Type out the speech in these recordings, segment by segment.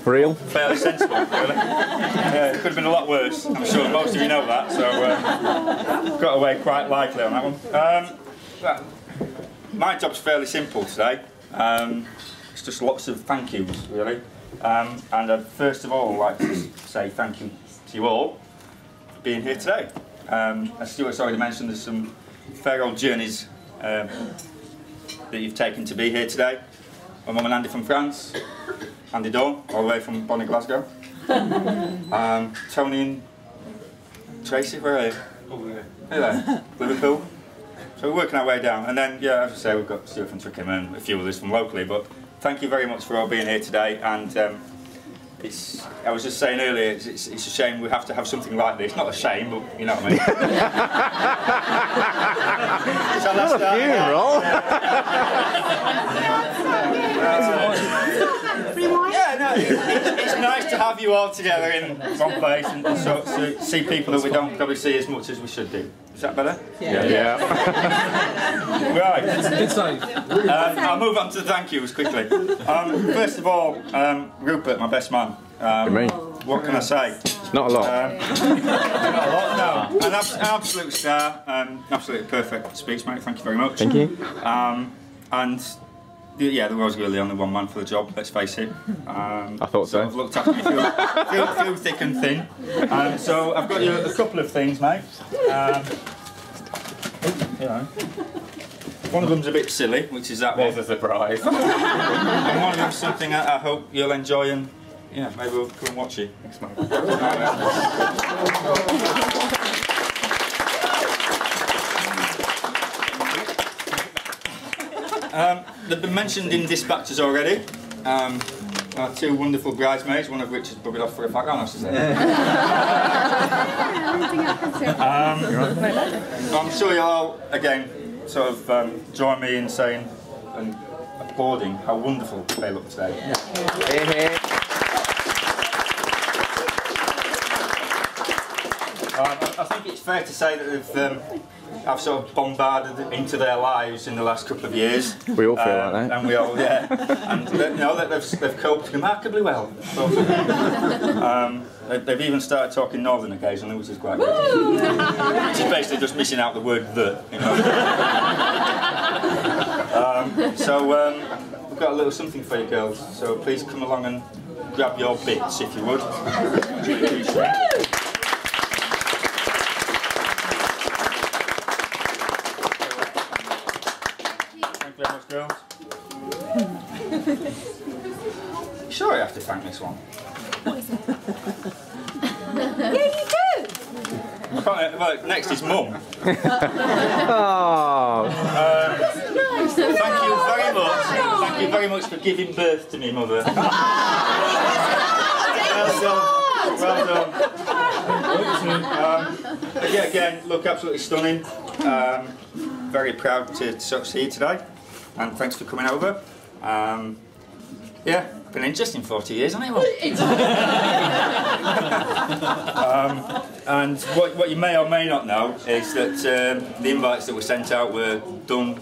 For real? Fairly sensible, really. Yeah, it could have been a lot worse. I'm sure most of you know that, so got away quite lightly on that one. My job's fairly simple today. It's just lots of thank yous, really. And I'd first of all like to say thank you to you all for being here today. As Stuart's already mentioned, there's some fair old journeys that you've taken to be here today. My mum and Andy from France, Andy Dawn, all the way from Bonnie, Glasgow. Tony and Tracy, where are you? Over there. Hey there, Liverpool. So we're working our way down, and then, yeah, as I say, we've got Stuart from Twickenham and a few others from locally, but thank you very much for all being here today, and I was just saying earlier, it's a shame we have to have something like this. Not a shame, but you know what I mean. So not a funeral. Yeah, no, it's nice to have you all together in one place and so see people that we don't probably see as much as we should do. Is that better? Yeah. Right. I'll move on to the thank yous quickly. First of all, Rupert, my best man. What can I say? Not a lot. Not a lot, no. An absolute star. Absolutely perfect speech, mate. Thank you very much. Thank you. And yeah, there was really only one man for the job, let's face it. I thought so. I've looked after you through thick and thin. So I've got you a couple of things, mate. You know. One of them's a bit silly, which is that one. There's a surprise. And one of them's something I hope you'll enjoy, and yeah, maybe we'll come and watch it next month. They've been mentioned in dispatches already. Our two wonderful bridesmaids, one of which is buggered off for a fag on, I should say. I'm sure you'll all, again, sort of join me in saying and applauding how wonderful they look today. I think it's fair to say that I've sort of bombarded into their lives in the last couple of years. We all feel like that. And we all, yeah. And you know, they've coped remarkably well. They've even started talking Northern occasionally, which is quite good. Which is basically just missing out the word "the." You know? We've got a little something for you girls. So please come along and grab your bits if you would. Very much, girls. Sure, I have to thank this one. What is it? Yeah, you do. Well, next is Mum. Thank you very much. Thank you very much for giving birth to me, Mother. Well done. Yeah, again, look absolutely stunning. Very proud to see you today. And thanks for coming over. Yeah, been interesting 40 years, hasn't it? And what you may or may not know is that the invites that were sent out were done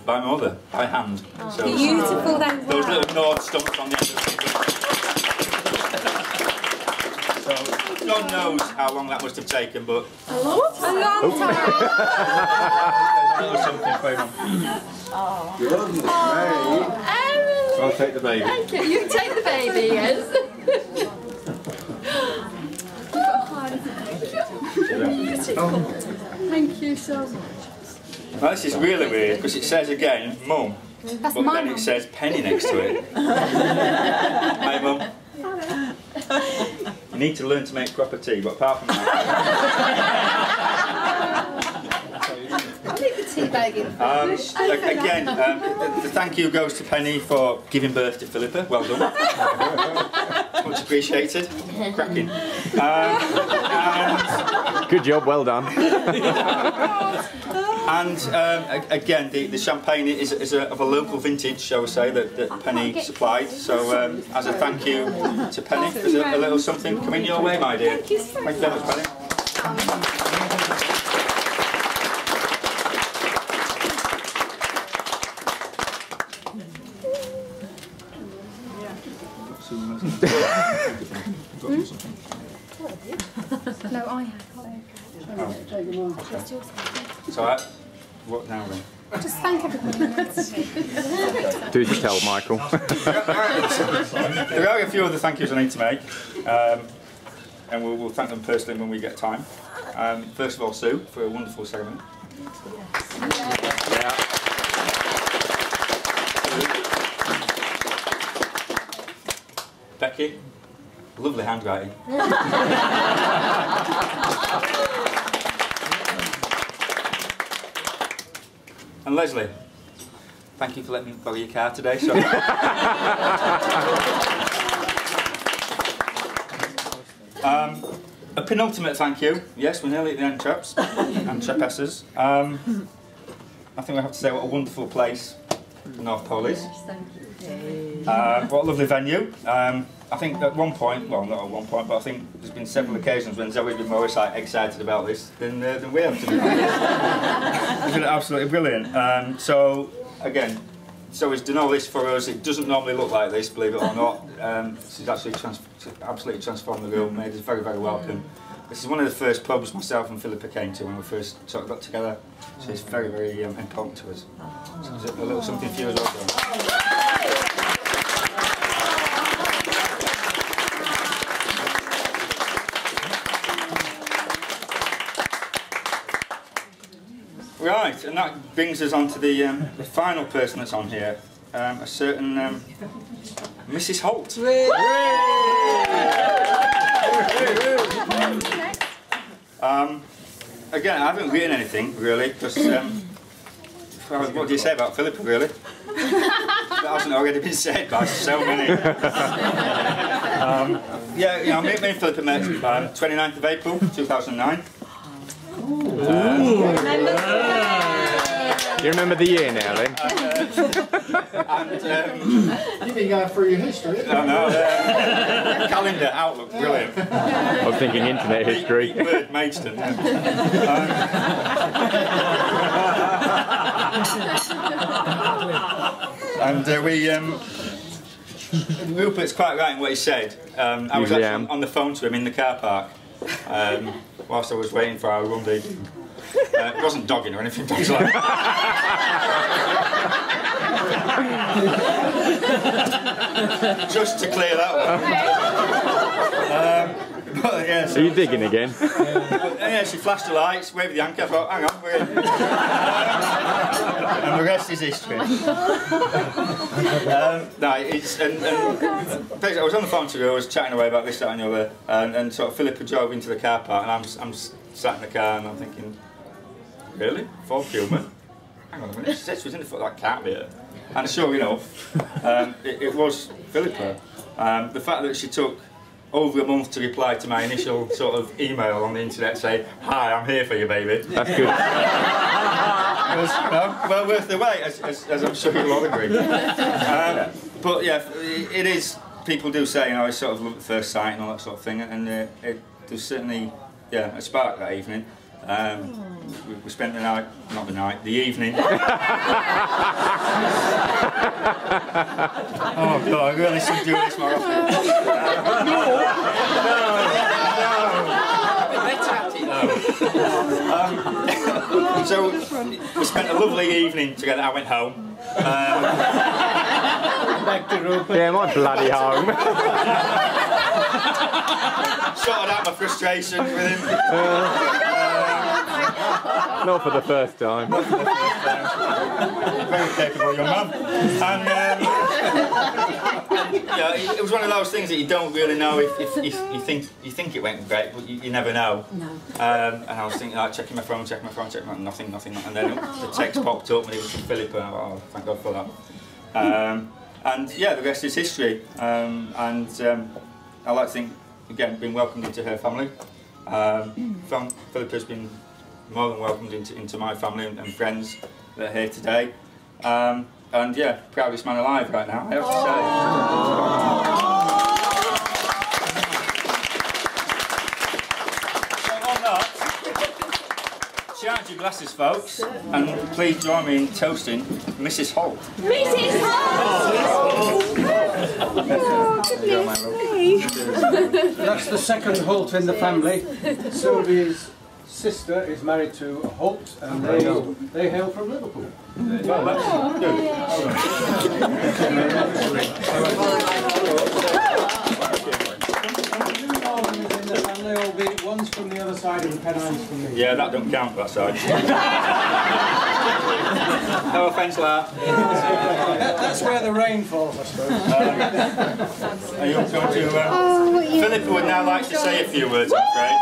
by my mother, by hand. So beautiful, then. Those little Nord stumps on the end of the So God knows how long that must have taken, but a long time. Something for you. So I'll take the baby. Thank you. You take the baby, yes. Thank you so much. Well, this is really weird because it says again, Mum, That's but my then mum. it says Penny next to it. Hi, Mum. You need to learn to make proper tea, but apart from that. I'll leave the tea bag in. Again, the thank you goes to Penny for giving birth to Philippa. Well done. Much appreciated. Cracking. Good job, well done. And again, the champagne is of a local vintage, shall we say, that Penny supplied. So as a thank you to Penny, there's a little something coming your way, my dear. Thank you so much. Thank you very much, Penny. No, I have. So, what now then? Just thank everybody. Do as you tell, Michael. There are a few other thank yous I need to make, and we'll thank them personally when we get time. First of all, Sue, for a wonderful segment. Yeah. Becky, lovely handwriting. And Leslie, thank you for letting me borrow your car today. So. A penultimate thank you. Yes, we're nearly at the end, chaps and chapesses. I think we have to say what a wonderful place North Pole is. What a lovely venue. I think at one point, well not at one point, but I think there's been several occasions when Zoe's been more excited about this than we have to be. It's been absolutely brilliant. So again, Zoe's done all this for us. It doesn't normally look like this, believe it or not. She's actually absolutely transformed the room, made us very, very welcome. This is one of the first pubs myself and Philippa came to when we first sort of got together. So it's very, very important to us. So there's a little something for you as well. Right, and that brings us on to the final person that's on here, a certain Mrs. Holt. Again, I haven't written anything really, because what do you say about Philippa really? That hasn't already been said by so many. Yeah, you know, me and Philippa met 29th of April 2009. You remember the year now, then? You've been going through your history. I know, calendar, outlook, brilliant. I was thinking internet history. Word, Maidstone. And Rupert's quite right in what he said. I was actually on the phone to him in the car park whilst I was waiting for our Rumby. It wasn't dogging or anything, dogs like that. Just to clear that one. But, yeah, so, are you digging again? Yeah, she flashed the lights, waved the anchor, I thought, hang on, we're in. And the rest is history. No, it's, basically, I was on the phone to her, I was chatting away about this, that and the other, and sort of Philippa drove into the car park, and I'm sat in the car and I'm thinking, really? 4 Pullman? Hang on a minute, she said she was in the foot, that can't be it. And sure enough, it was Philippa. The fact that she took over a month to reply to my initial sort of email on the internet saying, hi, I'm here for you, baby. That's good. It was, you know, well worth the wait, as I'm sure you'll all agree. But yeah, it is, people do say, you know, it's sort of love at first sight and all that sort of thing, and there's certainly, yeah, a spark that evening. We spent the night, not the night, the evening. Oh God, I really should do this more often. So we spent a lovely evening together. I went home. Back to Rupert. Yeah, my bloody home. Sorted out my frustration with him. Not for the first time. Not for the first time. Very capable young man. And yeah, it was one of those things that you don't really know if you think it went great, but you never know. No. And I was thinking, like, checking my phone, nothing. And then the text popped up and it was from Philippa, and I thought, oh, thank God for that. And yeah, the rest is history. And I like to think, again, being welcomed into her family. Philippa's been more than welcomed into my family and friends that are here today. And yeah, proudest man alive right now, I have to say. So on that, charge your glasses, folks, and please join me in toasting Mrs. Holt. Mrs. Holt! That's the second Holt in the family. Sylvie's sister is married to a Holt, and they hail from Liverpool. Well, that's good. In the family, albeit one's from the other side and Pennines from me. Yeah, that don't count, that side. No offence, Lar. That's where the rain falls, I suppose. Are you going to... Philippa would now like to say a few words, I'm afraid.